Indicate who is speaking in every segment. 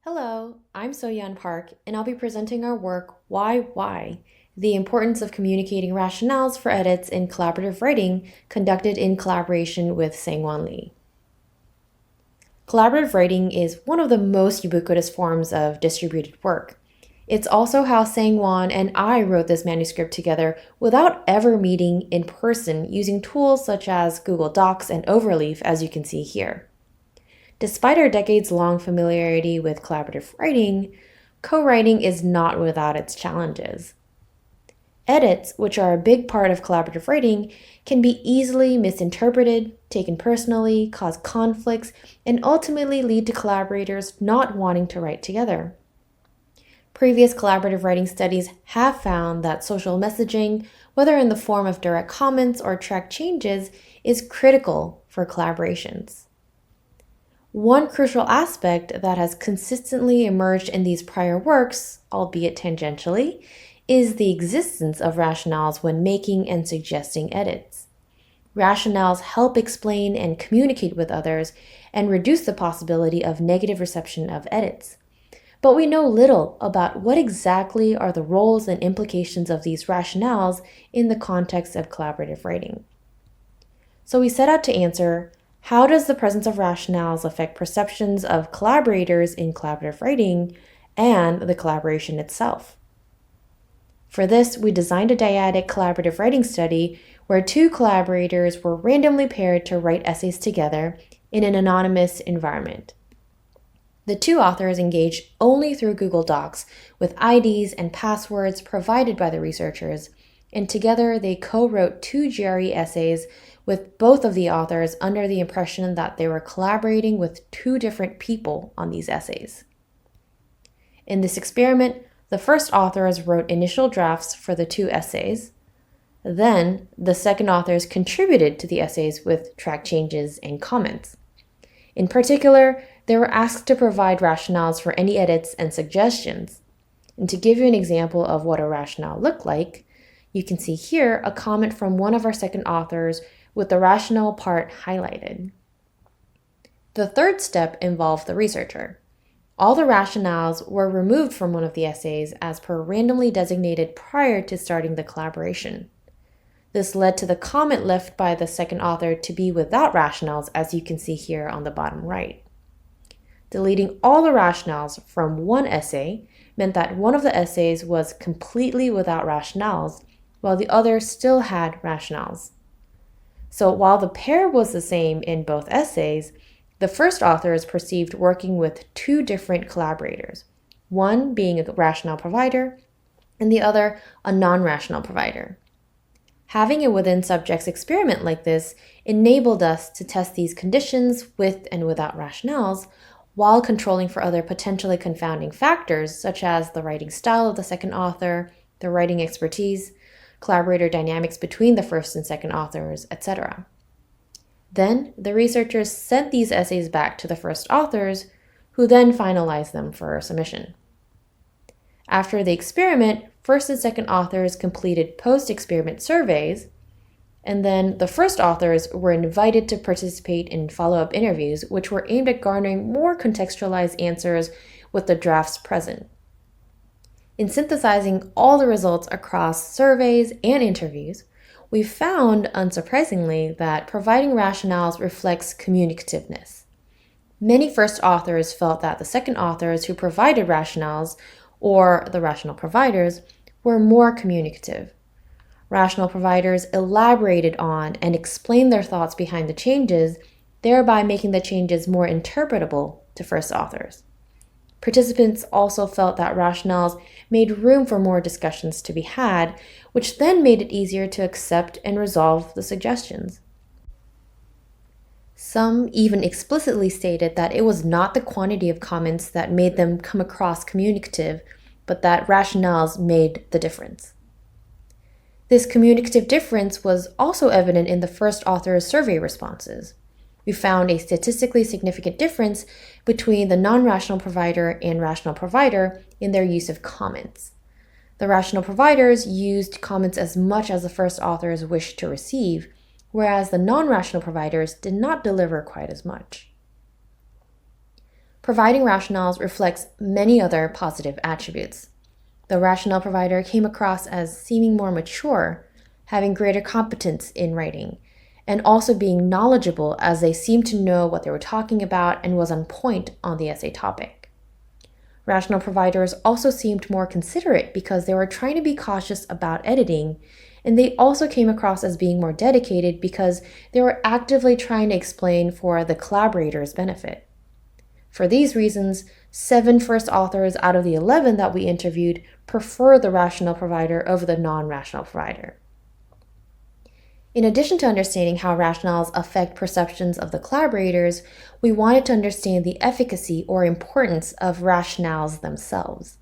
Speaker 1: Hello, I'm Yeon Park, and I'll be presenting our work, Why? The Importance of Communicating Rationales for Edits in Collaborative Writing, conducted in collaboration with Sang-Won Lee. Collaborative writing is one of the most ubiquitous forms of distributed work. It's also how Sang-Won and I wrote this manuscript together without ever meeting in person using tools such as Google Docs and Overleaf, as you can see here. Despite our decades-long familiarity with collaborative writing, co-writing is not without its challenges. Edits, which are a big part of collaborative writing, can be easily misinterpreted, taken personally, cause conflicts, and ultimately lead to collaborators not wanting to write together. Previous collaborative writing studies have found that social messaging, whether in the form of direct comments or track changes, is critical for collaborations. One crucial aspect that has consistently emerged in these prior works, albeit tangentially, is the existence of rationales when making and suggesting edits. Rationales help explain and communicate with others and reduce the possibility of negative reception of edits. But we know little about what exactly are the roles and implications of these rationales in the context of collaborative writing. So we set out to answer, how does the presence of rationales affect perceptions of collaborators in collaborative writing and the collaboration itself? For this, we designed a dyadic collaborative writing study where two collaborators were randomly paired to write essays together in an anonymous environment. The two authors engaged only through Google Docs with IDs and passwords provided by the researchers, and together they co-wrote two GRE essays with both of the authors under the impression that they were collaborating with two different people on these essays. In this experiment, the first authors wrote initial drafts for the two essays. Then, the second authors contributed to the essays with track changes and comments. In particular, they were asked to provide rationales for any edits and suggestions. And to give you an example of what a rationale looked like, you can see here a comment from one of our second authors with the rationale part highlighted. The third step involved the researcher. All the rationales were removed from one of the essays as per randomly designated prior to starting the collaboration. This led to the comment left by the second author to be without rationales, as you can see here on the bottom right. Deleting all the rationales from one essay meant that one of the essays was completely without rationales, while the other still had rationales. So while the pair was the same in both essays, the first authors perceived working with two different collaborators, one being a rationale provider and the other a non-rationale provider. Having a within subjects experiment like this enabled us to test these conditions with and without rationales while controlling for other potentially confounding factors such as the writing style of the second author, the writing expertise, collaborator dynamics between the first and second authors, etc. Then, the researchers sent these essays back to the first authors, who then finalized them for submission. After the experiment, first and second authors completed post-experiment surveys, and then the first authors were invited to participate in follow-up interviews, which were aimed at garnering more contextualized answers with the drafts present. In synthesizing all the results across surveys and interviews, we found, unsurprisingly, that providing rationales reflects communicativeness. Many first authors felt that the second authors who provided rationales, or the rational providers, were more communicative. Rational providers elaborated on and explained their thoughts behind the changes, thereby making the changes more interpretable to first authors. Participants also felt that rationales made room for more discussions to be had, which then made it easier to accept and resolve the suggestions. Some even explicitly stated that it was not the quantity of comments that made them come across communicative, but that rationales made the difference. This communicative difference was also evident in the first author's survey responses. We found a statistically significant difference between the non-rational provider and rational provider in their use of comments. The rational providers used comments as much as the first authors wished to receive, whereas the non-rational providers did not deliver quite as much. providing rationales reflects many other positive attributes. The rationale provider came across as seeming more mature, having greater competence in writing, and also being knowledgeable as they seemed to know what they were talking about and was on point on the essay topic. Rational providers also seemed more considerate because they were trying to be cautious about editing, and they also came across as being more dedicated because they were actively trying to explain for the collaborators' benefit. For these reasons, 7 first authors out of the 11 that we interviewed prefer the rational provider over the non-rational provider. In addition to understanding how rationales affect perceptions of the collaborators, we wanted to understand the efficacy or importance of rationales themselves.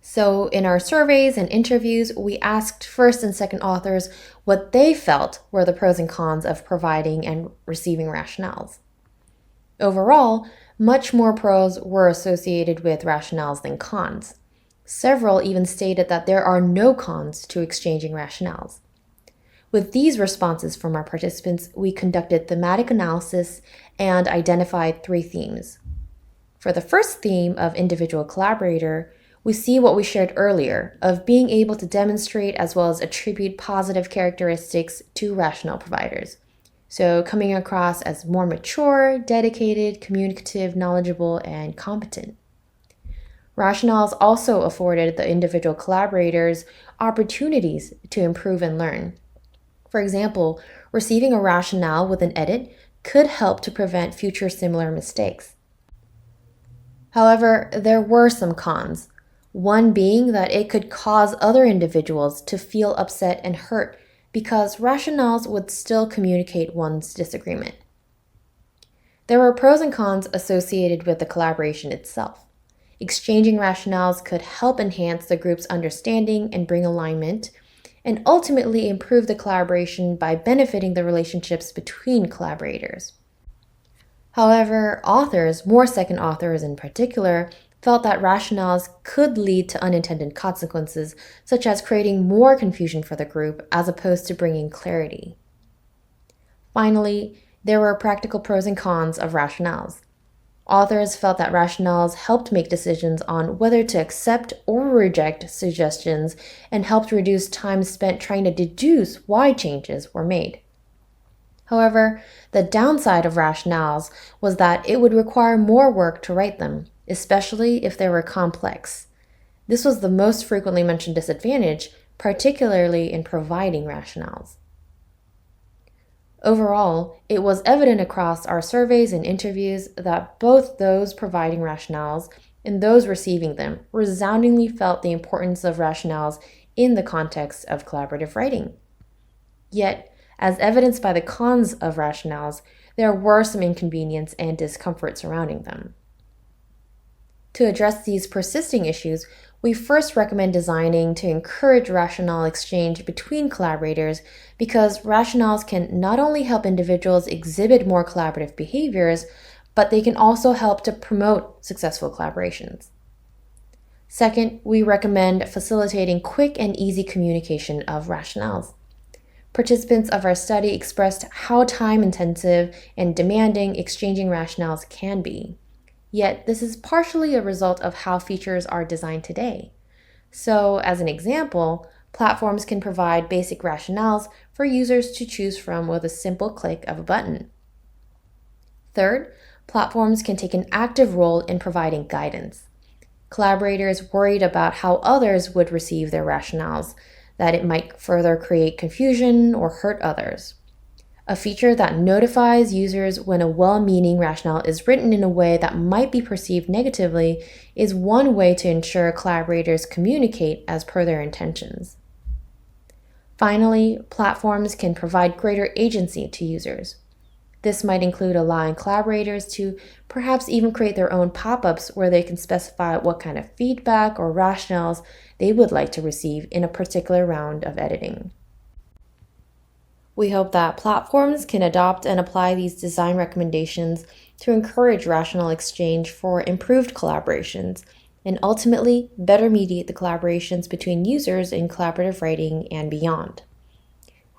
Speaker 1: So in our surveys and interviews, we asked first and second authors what they felt were the pros and cons of providing and receiving rationales. Overall, much more pros were associated with rationales than cons. Several even stated that there are no cons to exchanging rationales. With these responses from our participants, we conducted thematic analysis and identified 3 themes. For the first theme of individual collaborator, we see what we shared earlier of being able to demonstrate as well as attribute positive characteristics to rational providers. So coming across as more mature, dedicated, communicative, knowledgeable, and competent. Rationales also afforded the individual collaborators opportunities to improve and learn. For example, receiving a rationale with an edit could help to prevent future similar mistakes. However, there were some cons, one being that it could cause other individuals to feel upset and hurt because rationales would still communicate one's disagreement. There were pros and cons associated with the collaboration itself. Exchanging rationales could help enhance the group's understanding and bring alignment, and ultimately improve the collaboration by benefiting the relationships between collaborators. However, authors, more second authors in particular, felt that rationales could lead to unintended consequences, such as creating more confusion for the group as opposed to bringing clarity. Finally, there were practical pros and cons of rationales. Authors felt that rationales helped make decisions on whether to accept or reject suggestions and helped reduce time spent trying to deduce why changes were made. However, the downside of rationales was that it would require more work to write them, especially if they were complex. This was the most frequently mentioned disadvantage, particularly in providing rationales. Overall, it was evident across our surveys and interviews that both those providing rationales and those receiving them resoundingly felt the importance of rationales in the context of collaborative writing. Yet, as evidenced by the cons of rationales, there were some inconvenience and discomfort surrounding them. To address these persisting issues, we first recommend designing to encourage rationale exchange between collaborators because rationales can not only help individuals exhibit more collaborative behaviors, but they can also help to promote successful collaborations. Second, we recommend facilitating quick and easy communication of rationales. Participants of our study expressed how time-intensive and demanding exchanging rationales can be. Yet, this is partially a result of how features are designed today. So, as an example, platforms can provide basic rationales for users to choose from with a simple click of a button. Third, platforms can take an active role in providing guidance. Collaborators worried about how others would receive their rationales, that it might further create confusion or hurt others. A feature that notifies users when a well-meaning rationale is written in a way that might be perceived negatively is one way to ensure collaborators communicate as per their intentions. Finally, platforms can provide greater agency to users. This might include allowing collaborators to perhaps even create their own pop-ups where they can specify what kind of feedback or rationales they would like to receive in a particular round of editing. We hope that platforms can adopt and apply these design recommendations to encourage rational exchange for improved collaborations and ultimately better mediate the collaborations between users in collaborative writing and beyond.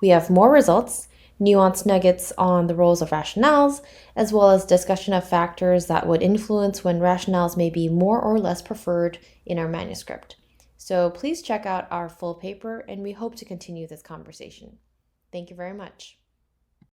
Speaker 1: We have more results, nuanced nuggets on the roles of rationales, as well as discussion of factors that would influence when rationales may be more or less preferred in our manuscript. So please check out our full paper, and we hope to continue this conversation. Thank you very much.